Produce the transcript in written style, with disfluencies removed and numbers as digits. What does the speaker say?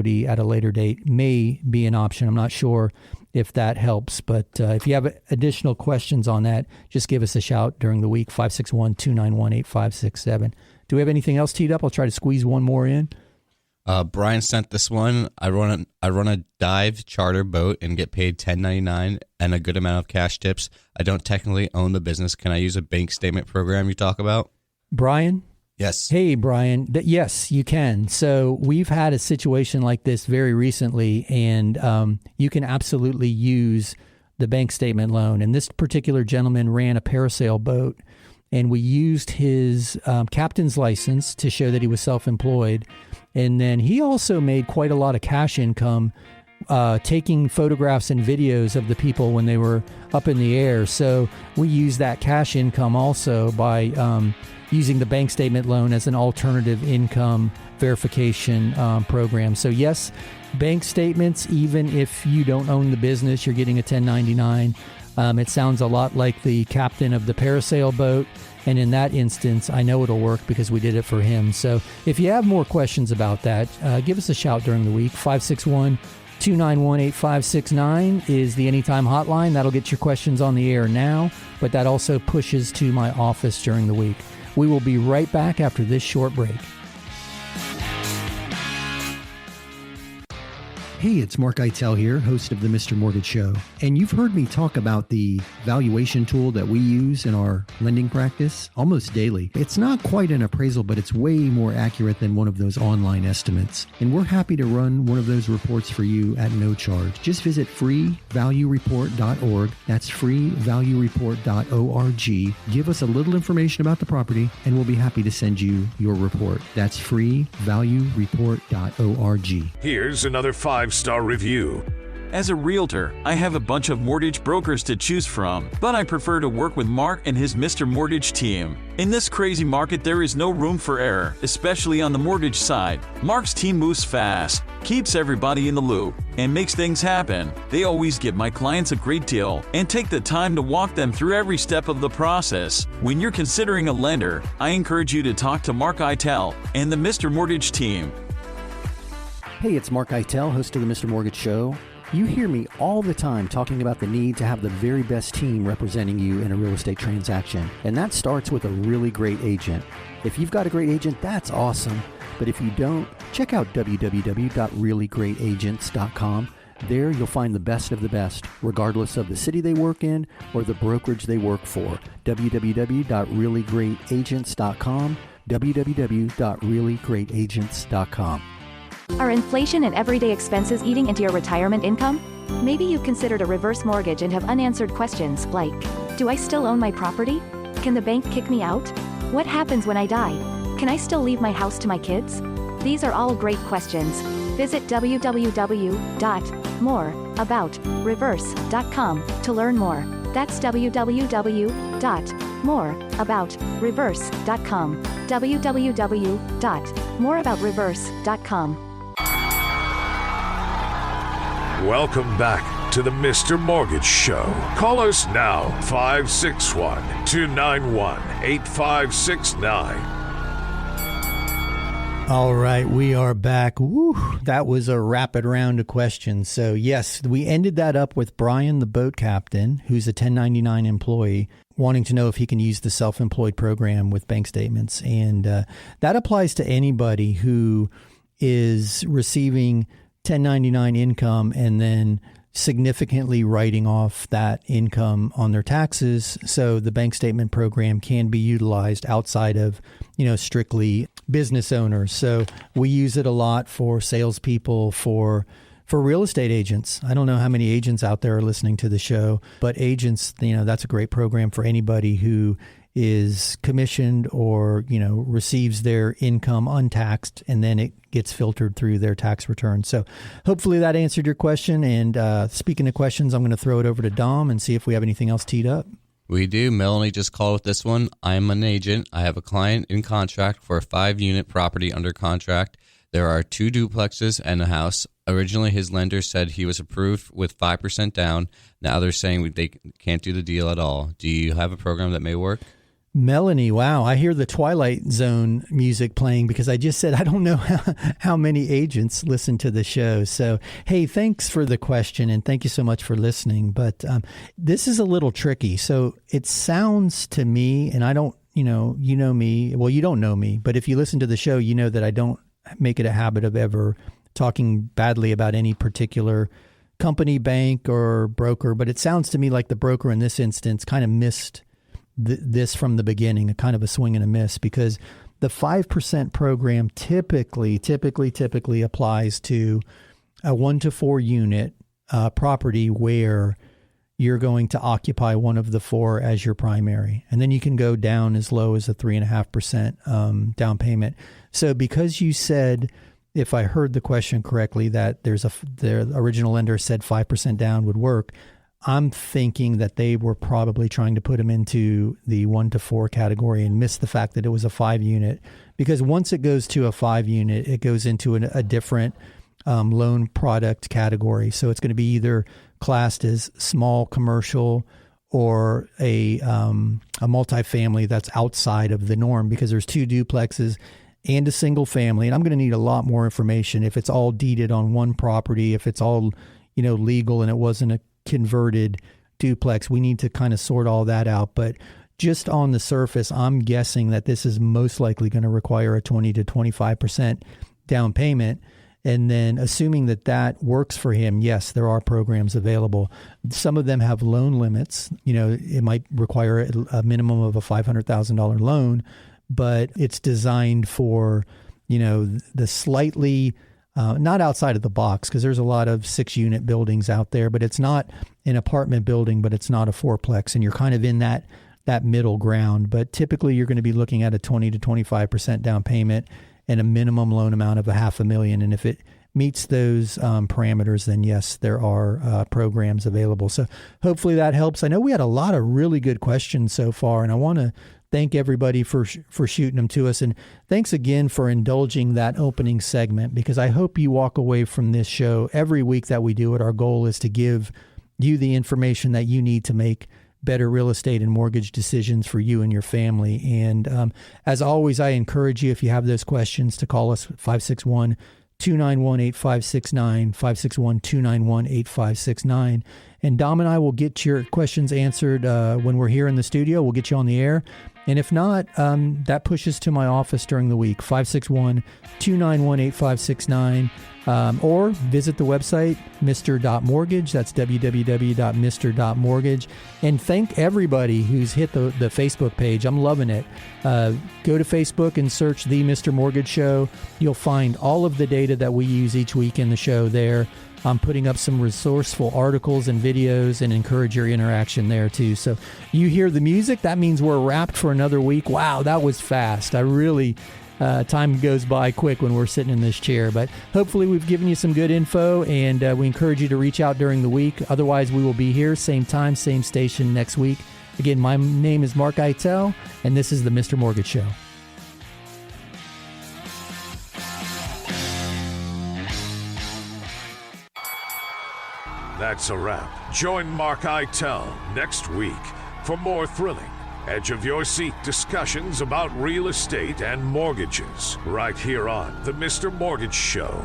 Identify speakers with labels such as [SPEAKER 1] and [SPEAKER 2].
[SPEAKER 1] at a later date may be an option. I'm not sure if that helps, but if you have additional questions on that, just give us a shout during the week, 561-291-8567. Do we have anything else teed up? I'll try to squeeze one more in.
[SPEAKER 2] Brian sent this one. I run a dive charter boat and get paid $10.99 and a good amount of cash tips. I don't technically own the business. Can I use a bank statement program you talk about?
[SPEAKER 1] Brian?
[SPEAKER 2] Yes.
[SPEAKER 1] Hey, Brian. Yes, you can. So we've had a situation like this very recently, and you can absolutely use the bank statement loan. And this particular gentleman ran a parasail boat, and we used his captain's license to show that he was self-employed. And then he also made quite a lot of cash income taking photographs and videos of the people when they were up in the air. So we use that cash income also by using the bank statement loan as an alternative income verification program. So yes, bank statements, even if you don't own the business, you're getting a 1099. It sounds a lot like the captain of the parasail boat. And in that instance, I know it'll work because we did it for him. So if you have more questions about that, give us a shout during the week. 561-291-8569 is the Anytime hotline. That'll get your questions on the air now, but that also pushes to my office during the week. We will be right back after this short break. Hey, it's Mark Eitel here, host of the Mr. Mortgage Show. And you've heard me talk about the valuation tool that we use in our lending practice almost daily. It's not quite an appraisal, but it's way more accurate than one of those online estimates. And we're happy to run one of those reports for you at no charge. Just visit freevaluereport.org. That's freevaluereport.org. Give us a little information about the property, and we'll be happy to send you your report. That's freevaluereport.org.
[SPEAKER 3] Here's another 5-star review.
[SPEAKER 4] As a realtor, I have a bunch of mortgage brokers to choose from, but I prefer to work with Mark and his Mr. Mortgage team. In this crazy market, there is no room for error, especially on the mortgage side. Mark's team moves fast, keeps everybody in the loop, and makes things happen. They always give my clients a great deal and take the time to walk them through every step of the process. When you're considering a lender, I encourage you to talk to Mark Eitel and the Mr. Mortgage team.
[SPEAKER 1] Hey, it's Mark Eitel, host of the Mr. Mortgage Show. You hear me all the time talking about the need to have the very best team representing you in a real estate transaction. And that starts with a really great agent. If you've got a great agent, that's awesome. But if you don't, check out www.reallyGreatAgents.com. There you'll find the best of the best, regardless of the city they work in or the brokerage they work for. www.reallyGreatAgents.com. www.reallyGreatAgents.com.
[SPEAKER 5] Are inflation and everyday expenses eating into your retirement income? Maybe you've considered a reverse mortgage and have unanswered questions like, do I still own my property? Can the bank kick me out? What happens when I die? Can I still leave my house to my kids? These are all great questions. Visit www.moreaboutreverse.com to learn more. That's www.moreaboutreverse.com. www.moreaboutreverse.com.
[SPEAKER 3] Welcome back to the Mr. Mortgage Show. Call us now, 561-291-8569.
[SPEAKER 1] All right, we are back. Woo, that was a rapid round of questions. So yes, we ended that up with Brian, the boat captain, who's a 1099 employee, wanting to know if he can use the self-employed program with bank statements. And that applies to anybody who is receiving 1099 income and then significantly writing off that income on their taxes. So the bank statement program can be utilized outside of, strictly business owners. So we use it a lot for salespeople, for real estate agents. I don't know how many agents out there are listening to the show, but agents, that's a great program for anybody who is commissioned or, receives their income untaxed, and then it gets filtered through their tax return. So hopefully that answered your question. And speaking of questions, I'm going to throw it over to Dom and see if we have anything else teed up.
[SPEAKER 2] We do. Melanie just called with this one. I'm an agent. I have a client in contract for a 5-unit property under contract. There are 2 duplexes and a house. Originally, his lender said he was approved with 5% down. Now they're saying they can't do the deal at all. Do you have a program that may work?
[SPEAKER 1] Melanie, wow. I hear the Twilight Zone music playing because I just said I don't know how many agents listen to the show. So, hey, thanks for the question and thank you so much for listening. But this is a little tricky. So it sounds to me, and I don't, you know me. Well, you don't know me, but if you listen to the show, you know that I don't make it a habit of ever talking badly about any particular company, bank, or broker. But it sounds to me like the broker in this instance kind of missed this from the beginning, a kind of a swing and a miss, because the 5% program typically applies to a 1 to 4 unit property where you're going to occupy one of the 4 as your primary. And then you can go down as low as a 3.5% down payment. So because you said, if I heard the question correctly, that the original lender said 5% down would work, I'm thinking that they were probably trying to put him into the 1 to 4 category and missed the fact that it was a 5 unit. Because once it goes to a 5 unit, it goes into a different loan product category. So it's going to be either classed as small commercial or a multifamily that's outside of the norm, because there's 2 duplexes and a single family. And I'm going to need a lot more information if it's all deeded on one property, if it's all, legal and it wasn't a converted duplex. We need to kind of sort all that out. But just on the surface, I'm guessing that this is most likely going to require a 20 to 25% down payment. And then assuming that works for him, yes, there are programs available. Some of them have loan limits. It might require a minimum of a $500,000 loan, but it's designed for, the slightly not outside of the box, because there's a lot of 6-unit buildings out there, but it's not an apartment building, but it's not a fourplex. And you're kind of in that middle ground. But typically you're going to be looking at a 20 to 25% down payment and a minimum loan amount of $500,000. And if it meets those parameters, then yes, there are programs available. So hopefully that helps. I know we had a lot of really good questions so far, and I want to thank everybody for shooting them to us. And thanks again for indulging that opening segment, because I hope you walk away from this show every week that we do it. Our goal is to give you the information that you need to make better real estate and mortgage decisions for you and your family. And as always, I encourage you, if you have those questions, to call us 561-291-8569, 561-291-8569. And Dom and I will get your questions answered when we're here in the studio. We'll get you on the air. And if not, that pushes to my office during the week, 561-291-8569. Or visit the website, Mr.Mortgage. That's www.mr.mortgage. And thank everybody who's hit the Facebook page. I'm loving it. Go to Facebook and search The Mr. Mortgage Show. You'll find all of the data that we use each week in the show there. I'm putting up some resourceful articles and videos and encourage your interaction there too. So you hear the music, that means we're wrapped for another week. Wow, that was fast. I really... time goes by quick when we're sitting in this chair, but hopefully we've given you some good info, and we encourage you to reach out during the week. Otherwise, we will be here, same time, same station next week. Again, my name is Mark Eitel, and this is the Mr. Mortgage Show.
[SPEAKER 3] That's a wrap. Join Mark Eitel next week for more thrilling, edge-of-your-seat discussions about real estate and mortgages, right here on The Mr. Mortgage Show.